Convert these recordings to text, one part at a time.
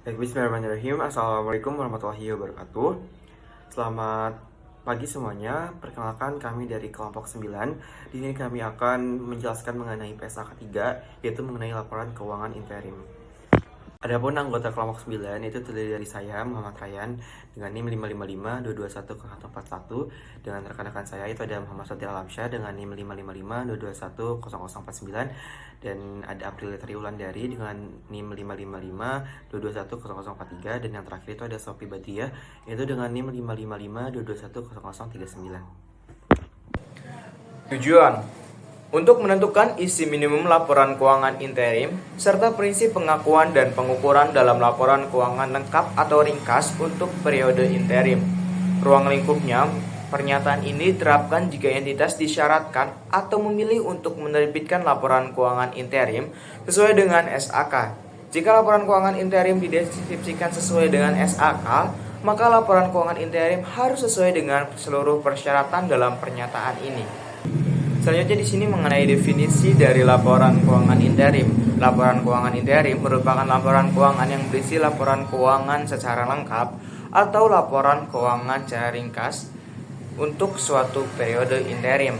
Bismillahirrahmanirrahim. Assalamualaikum warahmatullahi wabarakatuh. Selamat pagi semuanya. Perkenalkan kami dari kelompok 9. Di sini kami akan menjelaskan mengenai PSAK 3, yaitu mengenai laporan keuangan interim. Adapun anggota kelompok 9 itu terdiri dari saya, Muhammad Ryan, dengan NIM 555-221-0141. Dengan rekan-rekan saya itu ada Muhammad Sadir Alamsyah dengan NIM 555-221-0049. Dan ada April Triulandari dengan NIM 555-221-0043. Dan yang terakhir itu ada Sophie Badriah, yaitu dengan NIM 555-221-0039. Tujuan untuk menentukan isi minimum laporan keuangan interim, serta prinsip pengakuan dan pengukuran dalam laporan keuangan lengkap atau ringkas untuk periode interim. Ruang lingkupnya, pernyataan ini diterapkan jika entitas disyaratkan atau memilih untuk menerbitkan laporan keuangan interim sesuai dengan SAK. Jika laporan keuangan interim dideskripsikan sesuai dengan SAK, maka laporan keuangan interim harus sesuai dengan seluruh persyaratan dalam pernyataan ini. Selanjutnya di sini mengenai definisi dari laporan keuangan interim. Laporan keuangan interim merupakan laporan keuangan yang berisi laporan keuangan secara lengkap atau laporan keuangan secara ringkas untuk suatu periode interim.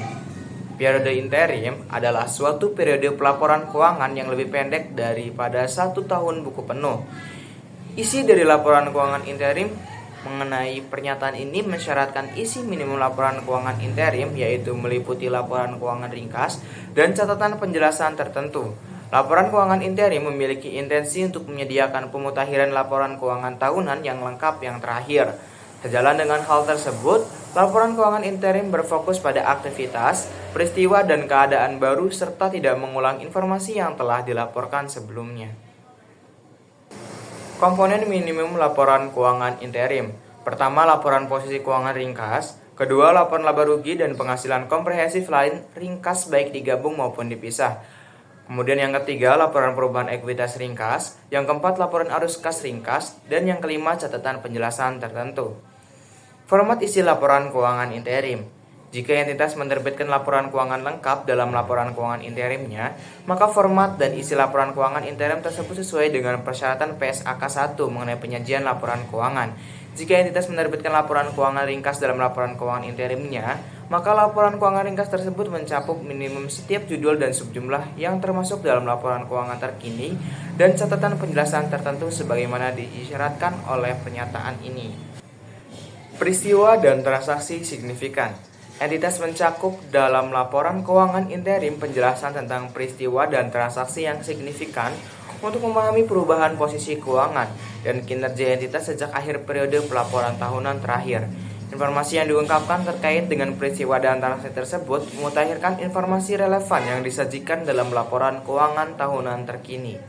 Periode interim adalah suatu periode pelaporan keuangan yang lebih pendek daripada 1 tahun buku penuh. Isi dari laporan keuangan interim mengenai pernyataan ini mensyaratkan isi minimum laporan keuangan interim, yaitu meliputi laporan keuangan ringkas dan catatan penjelasan tertentu. Laporan keuangan interim memiliki intensi untuk menyediakan pemutakhiran laporan keuangan tahunan yang lengkap yang terakhir. Sejalan dengan hal tersebut, laporan keuangan interim berfokus pada aktivitas, peristiwa, dan keadaan baru serta tidak mengulang informasi yang telah dilaporkan sebelumnya. Komponen minimum laporan keuangan interim. Pertama, laporan posisi keuangan ringkas. Kedua, laporan laba rugi dan penghasilan komprehensif lain ringkas baik digabung maupun dipisah. Kemudian yang ketiga, laporan perubahan ekuitas ringkas. Yang keempat, laporan arus kas ringkas. Dan yang kelima, catatan penjelasan tertentu. Format isi laporan keuangan interim. Jika entitas menerbitkan laporan keuangan lengkap dalam laporan keuangan interimnya, maka format dan isi laporan keuangan interim tersebut sesuai dengan persyaratan PSAK 1 mengenai penyajian laporan keuangan. Jika entitas menerbitkan laporan keuangan ringkas dalam laporan keuangan interimnya, maka laporan keuangan ringkas tersebut mencakup minimum setiap judul dan subjumlah yang termasuk dalam laporan keuangan terkini dan catatan penjelasan tertentu sebagaimana diisyaratkan oleh pernyataan ini. Peristiwa dan transaksi signifikan. Entitas mencakup dalam laporan keuangan interim penjelasan tentang peristiwa dan transaksi yang signifikan untuk memahami perubahan posisi keuangan dan kinerja entitas sejak akhir periode pelaporan tahunan terakhir. Informasi yang diungkapkan terkait dengan peristiwa dan transaksi tersebut memutakhirkan informasi relevan yang disajikan dalam laporan keuangan tahunan terkini.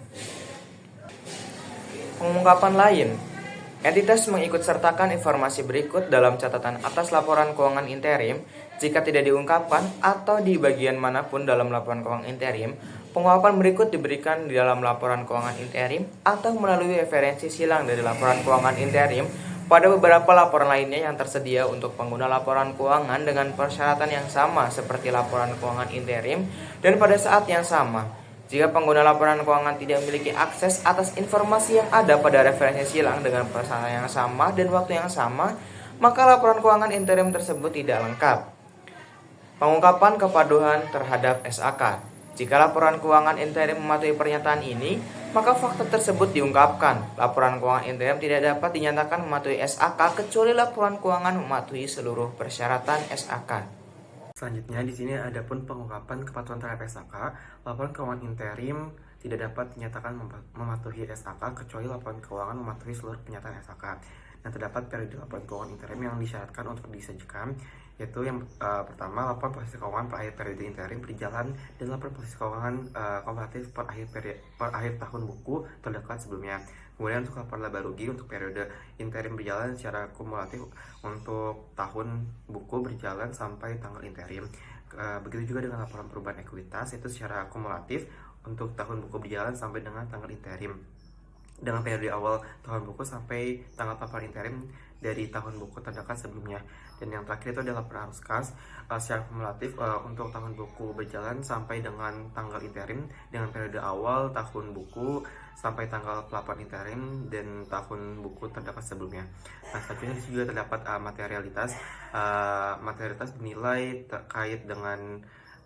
Pengungkapan lain. Entitas mengikutsertakan informasi berikut dalam catatan atas laporan keuangan interim. Jika tidak diungkapkan atau di bagian manapun dalam laporan keuangan interim, pengungkapan berikut diberikan di dalam laporan keuangan interim atau melalui referensi silang dari laporan keuangan interim pada beberapa laporan lainnya yang tersedia untuk pengguna laporan keuangan dengan persyaratan yang sama seperti laporan keuangan interim dan pada saat yang sama. Jika pengguna laporan keuangan tidak memiliki akses atas informasi yang ada pada referensi silang dengan persyaratan yang sama dan waktu yang sama, maka laporan keuangan interim tersebut tidak lengkap. Pengungkapan kepaduan terhadap SAK. Jika laporan keuangan interim mematuhi pernyataan ini, maka fakta tersebut diungkapkan. Laporan keuangan interim tidak dapat dinyatakan mematuhi SAK kecuali laporan keuangan mematuhi seluruh persyaratan SAK. Selanjutnya di sini ada pun pengungkapan kepatuhan terhadap SAK. Laporan keuangan interim tidak dapat dinyatakan mematuhi SAK kecuali laporan keuangan mematuhi seluruh pernyataan SAK. Dan terdapat periode laporan keuangan interim yang disyaratkan untuk disajikan, yaitu yang pertama, laporan posisi keuangan per akhir periode interim berjalan dan laporan posisi keuangan komparatif per akhir tahun buku terdekat sebelumnya. Kemudian untuk laporan laba rugi untuk periode interim berjalan secara kumulatif untuk tahun buku berjalan sampai tanggal interim. Begitu juga dengan laporan perubahan ekuitas itu secara kumulatif untuk tahun buku berjalan sampai dengan tanggal interim. dengan periode awal tahun buku sampai tanggal pelaporan interim dari tahun buku terdekat sebelumnya. Dan yang terakhir itu adalah laporan arus kas secara kumulatif untuk tahun buku berjalan sampai dengan tanggal interim dengan periode awal tahun buku sampai tanggal pelaporan interim dan tahun buku terdekat sebelumnya. Nah, selanjutnya juga terdapat materialitas bernilai terkait dengan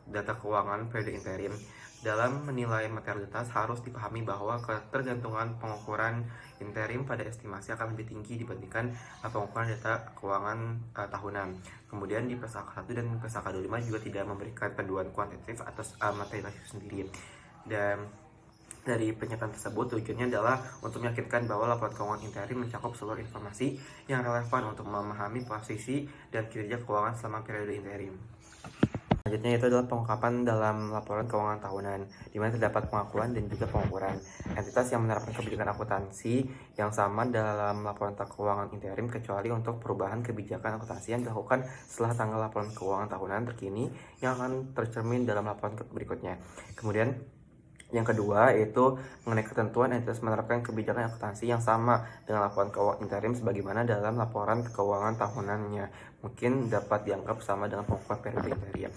data keuangan periode interim. Dalam menilai materialitas harus dipahami bahwa ketergantungan pengukuran interim pada estimasi akan lebih tinggi dibandingkan pengukuran data keuangan tahunan. Kemudian di Pesaka 1 dan Pesaka 25 juga tidak memberikan panduan kuantitatif atas materialitas itu sendiri. Dan dari pernyataan tersebut tujuannya adalah untuk meyakinkan bahwa laporan keuangan interim mencakup seluruh informasi yang relevan untuk memahami posisi dan kinerja keuangan selama periode interim. Selanjutnya itu adalah pengungkapan dalam laporan keuangan tahunan, di mana terdapat pengakuan dan juga pengukuran. Entitas yang menerapkan kebijakan akuntansi yang sama dalam laporan keuangan interim kecuali untuk perubahan kebijakan akuntansi yang dilakukan setelah tanggal laporan keuangan tahunan terkini yang akan tercermin dalam laporan berikutnya. Kemudian yang kedua yaitu mengenai ketentuan entitas menerapkan kebijakan akuntansi yang sama dengan laporan keuangan interim sebagaimana dalam laporan keuangan tahunannya. Mungkin dapat dianggap sama dengan pengukuran periode interim.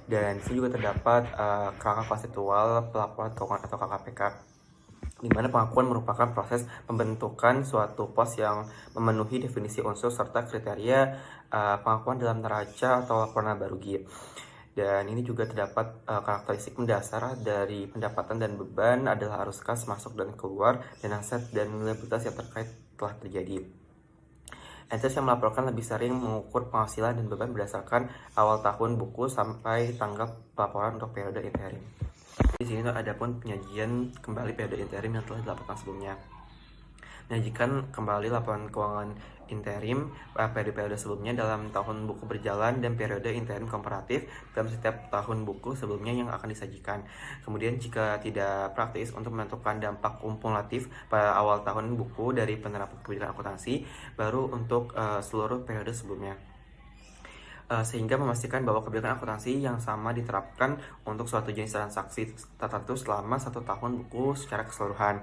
Dan di sini juga terdapat kerangka konseptual pelaporan keuangan atau KKPK, di mana pengakuan merupakan proses pembentukan suatu pos yang memenuhi definisi unsur serta kriteria pengakuan dalam neraca atau laporan laba rugi. Dan ini juga terdapat karakteristik mendasar dari pendapatan dan beban adalah arus kas masuk dan keluar dan aset dan liabilitas yang terkait telah terjadi. Entitas yang melaporkan lebih sering mengukur penghasilan dan beban berdasarkan awal tahun buku sampai tanggal pelaporan untuk periode interim. Di sini ada pun penyajian kembali periode interim yang telah dilaporkan sebelumnya. Menyajikan kembali laporan keuangan interim periode sebelumnya dalam tahun buku berjalan dan periode interim komparatif dalam setiap tahun buku sebelumnya yang akan disajikan. Kemudian jika tidak praktis untuk menentukan dampak kumulatif pada awal tahun buku dari penerapan kebijakan akuntansi baru untuk seluruh periode sebelumnya. Sehingga memastikan bahwa kebijakan akuntansi yang sama diterapkan untuk suatu jenis transaksi tertentu selama 1 tahun buku secara keseluruhan.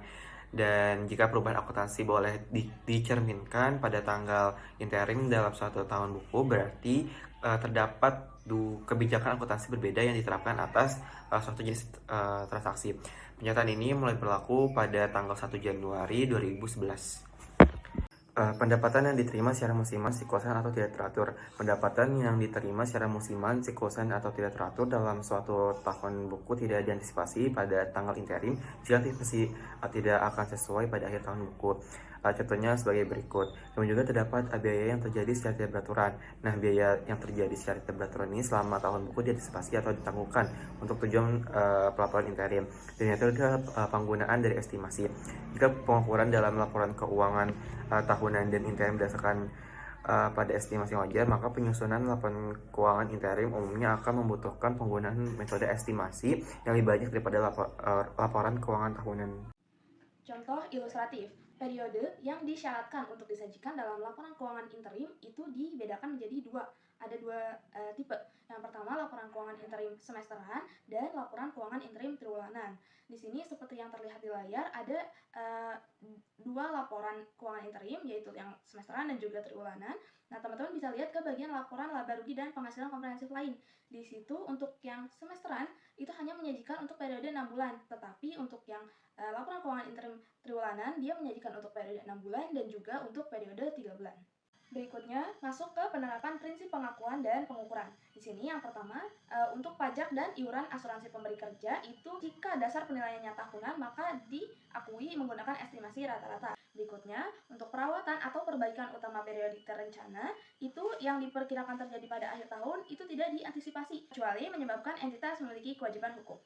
Dan jika perubahan akuntansi boleh dicerminkan pada tanggal interim dalam suatu tahun buku, berarti terdapat kebijakan akuntansi berbeda yang diterapkan atas suatu jenis transaksi. Pernyataan ini mulai berlaku pada tanggal 1 Januari 2011. Pendapatan yang diterima secara musiman, siklusan atau tidak teratur. Pendapatan yang diterima secara musiman, siklusan atau tidak teratur dalam suatu tahun buku tidak diantisipasi pada tanggal interim jika tidak akan sesuai pada akhir tahun buku. Contohnya sebagai berikut. Kemudian juga terdapat biaya yang terjadi secara tidak beraturan. Nah, biaya yang terjadi secara tidak beraturan ini selama tahun buku diantisipasi atau ditangguhkan untuk tujuan pelaporan interim. Dan itu adalah penggunaan dari estimasi. Jika pengukuran dalam laporan keuangan tahunan dan interim berdasarkan pada estimasi wajar, maka penyusunan laporan keuangan interim umumnya akan membutuhkan penggunaan metode estimasi yang lebih banyak daripada laporan keuangan tahunan. Contoh ilustratif, periode yang disyaratkan untuk disajikan dalam laporan keuangan interim itu dibedakan menjadi dua. Ada dua tipe. Yang pertama laporan keuangan interim semesteran dan laporan keuangan interim triwulanan. Di sini seperti yang terlihat di layar ada dua laporan keuangan interim, yaitu yang semesteran dan juga triwulanan. Nah, teman-teman bisa lihat ke bagian laporan laba rugi dan penghasilan komprehensif lain. Di situ untuk yang semesteran itu hanya menyajikan untuk periode 6 bulan, tetapi untuk yang laporan keuangan interim triwulanan dia menyajikan untuk periode 6 bulan dan juga untuk periode 3 bulan. Berikutnya, masuk ke penerapan prinsip pengakuan dan pengukuran. Di sini yang pertama, untuk pajak dan iuran asuransi pemberi kerja itu jika dasar penilaiannya tahunan maka diakui menggunakan estimasi rata-rata. Berikutnya, untuk perawatan atau perbaikan utama periodik terencana itu yang diperkirakan terjadi pada akhir tahun itu tidak diantisipasi kecuali menyebabkan entitas memiliki kewajiban hukum.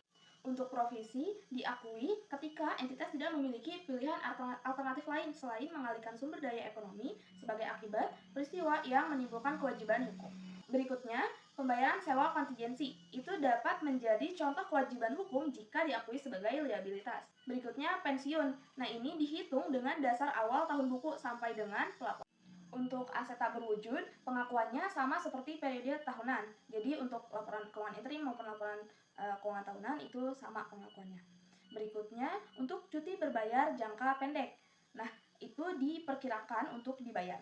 Untuk provisi diakui ketika entitas tidak memiliki pilihan alternatif lain selain mengalihkan sumber daya ekonomi sebagai akibat peristiwa yang menimbulkan kewajiban hukum. Berikutnya, pembayaran sewa kontingensi itu dapat menjadi contoh kewajiban hukum jika diakui sebagai liabilitas. Berikutnya, pensiun. Nah, ini dihitung dengan dasar awal tahun buku sampai dengan pelaporan. Untuk aset tak berwujud, pengakuannya sama seperti periode tahunan. Jadi untuk laporan keuangan interim maupun laporan keuangan tahunan itu sama pengakuannya. Berikutnya, untuk cuti berbayar jangka pendek. Nah, itu diperkirakan untuk dibayar.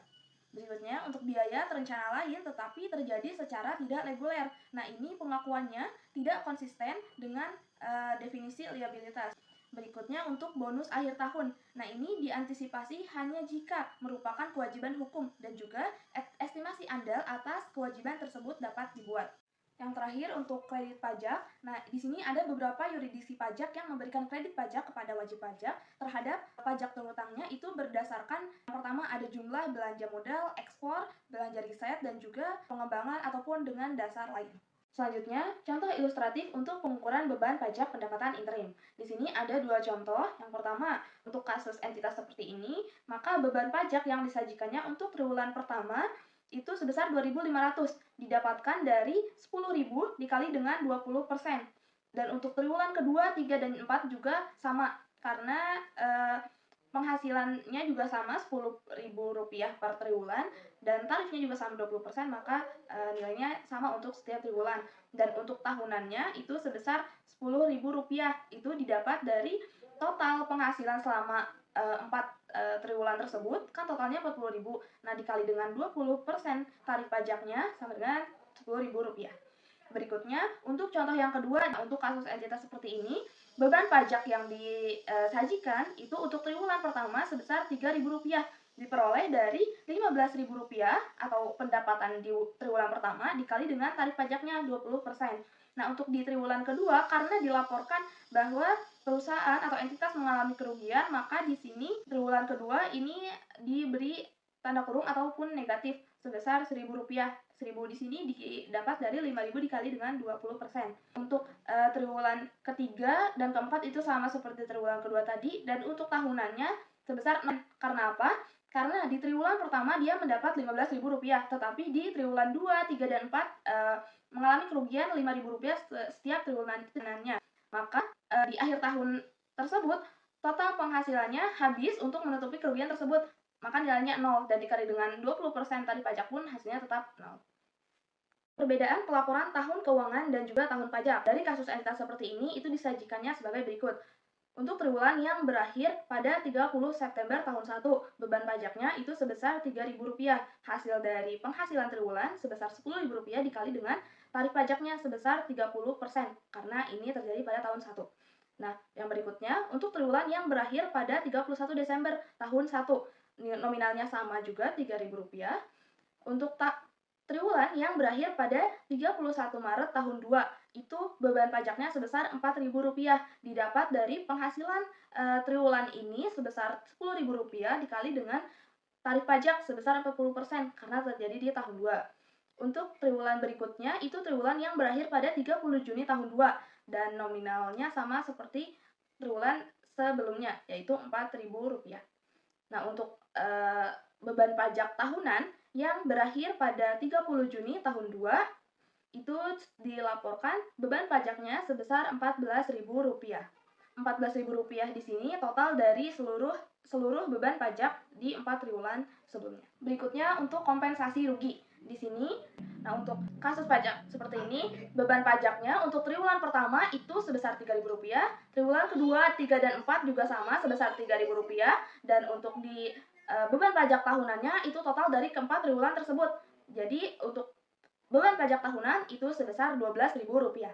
Berikutnya, untuk biaya terencana lain tetapi terjadi secara tidak reguler. Nah, ini pengakuannya tidak konsisten dengan definisi liabilitas. Berikutnya, untuk bonus akhir tahun. Nah, ini diantisipasi hanya jika merupakan kewajiban hukum dan juga estimasi andal atas kewajiban tersebut dapat dibuat. Yang terakhir, untuk kredit pajak. Nah, di sini ada beberapa yurisdiksi pajak yang memberikan kredit pajak kepada wajib pajak terhadap pajak terutangnya itu berdasarkan yang pertama ada jumlah belanja modal, ekspor, belanja riset, dan juga pengembangan ataupun dengan dasar lain. Selanjutnya, contoh ilustratif untuk pengukuran beban pajak pendapatan interim. Di sini ada dua contoh. Yang pertama, untuk kasus entitas seperti ini, maka beban pajak yang disajikannya untuk triwulan pertama itu sebesar 2.500, didapatkan dari 10.000 dikali dengan 20%. Dan untuk triwulan kedua, 3, dan 4 juga sama, karena penghasilannya juga sama, Rp10.000 per triwulan, dan tarifnya juga sama 20%, maka nilainya sama untuk setiap triwulan. Dan untuk tahunannya itu sebesar Rp10.000, itu didapat dari total penghasilan selama 4 triwulan tersebut, kan totalnya Rp40.000. Nah, dikali dengan 20% tarif pajaknya sama dengan Rp10.000. Berikutnya, untuk contoh yang kedua, untuk kasus entitas seperti ini, beban pajak yang disajikan itu untuk triwulan pertama sebesar Rp3.000, diperoleh dari Rp15.000 atau pendapatan di triwulan pertama dikali dengan tarif pajaknya 20%. Nah, untuk di triwulan kedua, karena dilaporkan bahwa perusahaan atau entitas mengalami kerugian, maka di sini triwulan kedua ini diberi tanda kurung ataupun negatif sebesar Rp1.000. 1.000 di sini didapat dari 5.000 dikali dengan 20%. Untuk triwulan ketiga dan keempat itu sama seperti triwulan kedua tadi, dan untuk tahunannya sebesar 6. Karena apa? Karena di triwulan pertama dia mendapat Rp15.000, tetapi di triwulan 2, 3, dan 4 mengalami kerugian Rp5.000 setiap triwulannya. Maka di akhir tahun tersebut total penghasilannya habis untuk menutupi kerugian tersebut, maka nilainya 0, dan dikali dengan 20% tarif pajak pun hasilnya tetap 0. Perbedaan pelaporan tahun keuangan dan juga tahun pajak dari kasus entitas seperti ini itu disajikannya sebagai berikut. Untuk triwulan yang berakhir pada 30 September tahun 1, beban pajaknya itu sebesar Rp3.000. Hasil dari penghasilan triwulan sebesar Rp10.000 dikali dengan tarif pajaknya sebesar 30%, karena ini terjadi pada tahun 1. Nah, yang berikutnya, untuk triwulan yang berakhir pada 31 Desember tahun 1, nominalnya sama juga Rp3.000. Untuk triwulan yang berakhir pada 31 Maret tahun 2, itu beban pajaknya sebesar Rp4.000, didapat dari penghasilan triwulan ini sebesar Rp10.000 dikali dengan tarif pajak sebesar 40%, karena terjadi di tahun 2. Untuk triwulan berikutnya, itu triwulan yang berakhir pada 30 Juni tahun 2, dan nominalnya sama seperti triwulan sebelumnya, yaitu Rp4.000. Nah, untuk beban pajak tahunan yang berakhir pada 30 Juni tahun 2, itu dilaporkan beban pajaknya sebesar Rp14.000. Rp14.000 di sini total dari seluruh beban pajak di 4 triwulan sebelumnya. Berikutnya untuk kompensasi rugi. Di sini, nah untuk kasus pajak seperti ini, beban pajaknya untuk triwulan pertama itu sebesar Rp3.000, triwulan kedua, 3, dan 4 juga sama sebesar Rp3.000, dan untuk di beban pajak tahunannya itu total dari keempat triwulan tersebut. Jadi untuk beban pajak tahunan itu sebesar Rp12.000.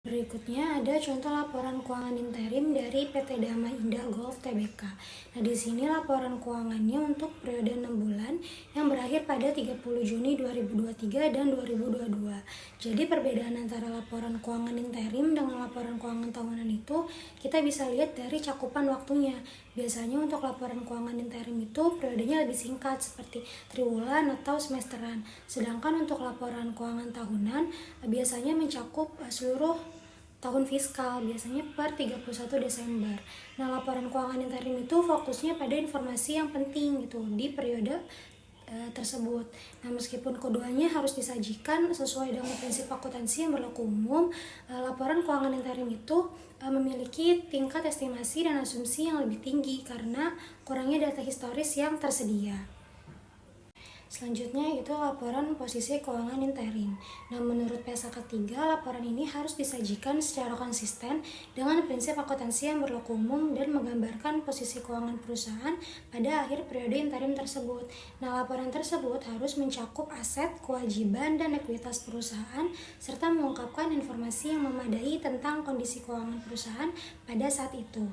Berikutnya ada contoh laporan keuangan interim dari PT Damai Indah Golf Tbk. Nah, di sini laporan keuangannya untuk periode 6 bulan yang berakhir pada 30 Juni 2023 dan 2022. Jadi perbedaan antara laporan keuangan interim dengan laporan keuangan tahunan itu kita bisa lihat dari cakupan waktunya. Biasanya untuk laporan keuangan interim itu periodenya lebih singkat seperti triwulan atau semesteran. Sedangkan untuk laporan keuangan tahunan biasanya mencakup seluruh tahun fiskal, biasanya per 31 Desember. Nah, laporan keuangan interim itu fokusnya pada informasi yang penting gitu di periode tersebut. Nah, meskipun keduanya harus disajikan sesuai dengan prinsip akuntansi yang berlaku umum, laporan keuangan interim itu memiliki tingkat estimasi dan asumsi yang lebih tinggi karena kurangnya data historis yang tersedia. Selanjutnya itu laporan posisi keuangan interim. Nah, menurut PSAK 3, laporan ini harus disajikan secara konsisten dengan prinsip akuntansi yang berlaku umum dan menggambarkan posisi keuangan perusahaan pada akhir periode interim tersebut. Nah, laporan tersebut harus mencakup aset, kewajiban, dan ekuitas perusahaan serta mengungkapkan informasi yang memadai tentang kondisi keuangan perusahaan pada saat itu.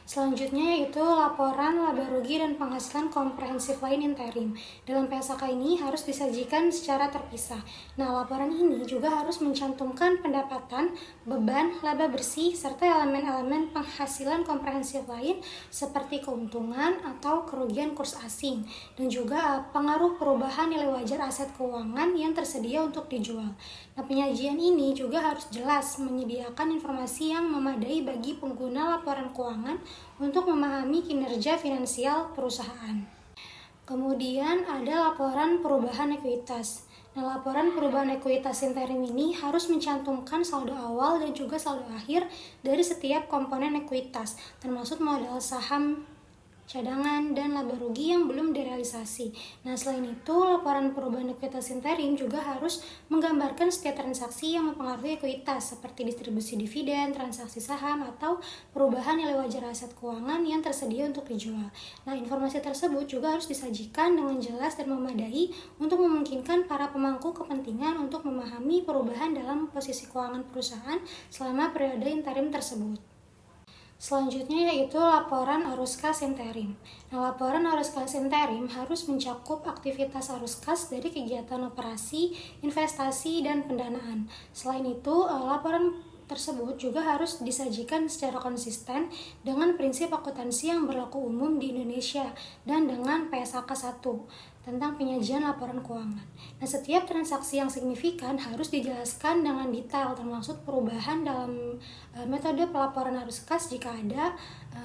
Selanjutnya yaitu laporan laba rugi dan penghasilan komprehensif lain interim. Dalam PSAK ini harus disajikan secara terpisah. Nah, laporan ini juga harus mencantumkan pendapatan, beban, laba bersih, serta elemen-elemen penghasilan komprehensif lain seperti keuntungan atau kerugian kurs asing, dan juga pengaruh perubahan nilai wajar aset keuangan yang tersedia untuk dijual. Nah, penyajian ini juga harus jelas menyediakan informasi yang memadai bagi pengguna laporan keuangan untuk memahami kinerja finansial perusahaan. Kemudian ada laporan perubahan ekuitas. Nah, laporan perubahan ekuitas interim ini harus mencantumkan saldo awal dan juga saldo akhir dari setiap komponen ekuitas, termasuk modal saham, cadangan, dan laba rugi yang belum direalisasi. Nah, selain itu, laporan perubahan ekuitas interim juga harus menggambarkan setiap transaksi yang mempengaruhi ekuitas, seperti distribusi dividen, transaksi saham, atau perubahan nilai wajar aset keuangan yang tersedia untuk dijual. Nah, informasi tersebut juga harus disajikan dengan jelas dan memadai untuk memungkinkan para pemangku kepentingan untuk memahami perubahan dalam posisi keuangan perusahaan selama periode interim tersebut. Selanjutnya yaitu laporan arus kas interim. Nah, laporan arus kas interim harus mencakup aktivitas arus kas dari kegiatan operasi, investasi, dan pendanaan. Selain itu, laporan tersebut juga harus disajikan secara konsisten dengan prinsip akuntansi yang berlaku umum di Indonesia dan dengan PSAK 1 tentang penyajian laporan keuangan. Nah, setiap transaksi yang signifikan harus dijelaskan dengan detail, termasuk perubahan dalam metode pelaporan arus kas jika ada.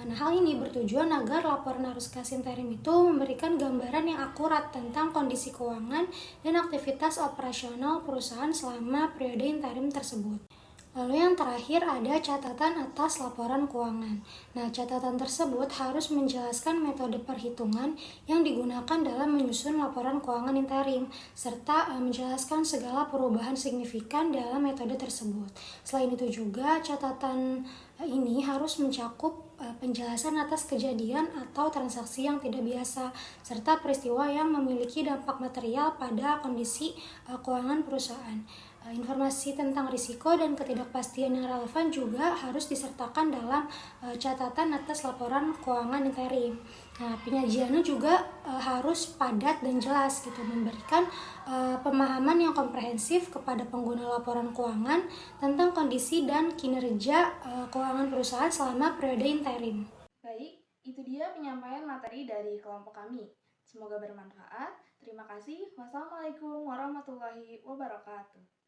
Nah, hal ini bertujuan agar laporan arus kas interim itu memberikan gambaran yang akurat tentang kondisi keuangan dan aktivitas operasional perusahaan selama periode interim tersebut. Lalu yang terakhir ada catatan atas laporan keuangan. Nah, catatan tersebut harus menjelaskan metode perhitungan yang digunakan dalam menyusun laporan keuangan interim, serta menjelaskan segala perubahan signifikan dalam metode tersebut. Selain itu juga, catatan ini harus mencakup penjelasan atas kejadian atau transaksi yang tidak biasa, serta peristiwa yang memiliki dampak material pada kondisi keuangan perusahaan. Informasi tentang risiko dan ketidakpastian yang relevan juga harus disertakan dalam catatan atas laporan keuangan interim. Nah, penyajiannya juga harus padat dan jelas gitu, memberikan pemahaman yang komprehensif kepada pengguna laporan keuangan tentang kondisi dan kinerja keuangan perusahaan selama periode interim. Baik, itu dia penyampaian materi dari kelompok kami. Semoga bermanfaat. Terima kasih. Wassalamualaikum warahmatullahi wabarakatuh.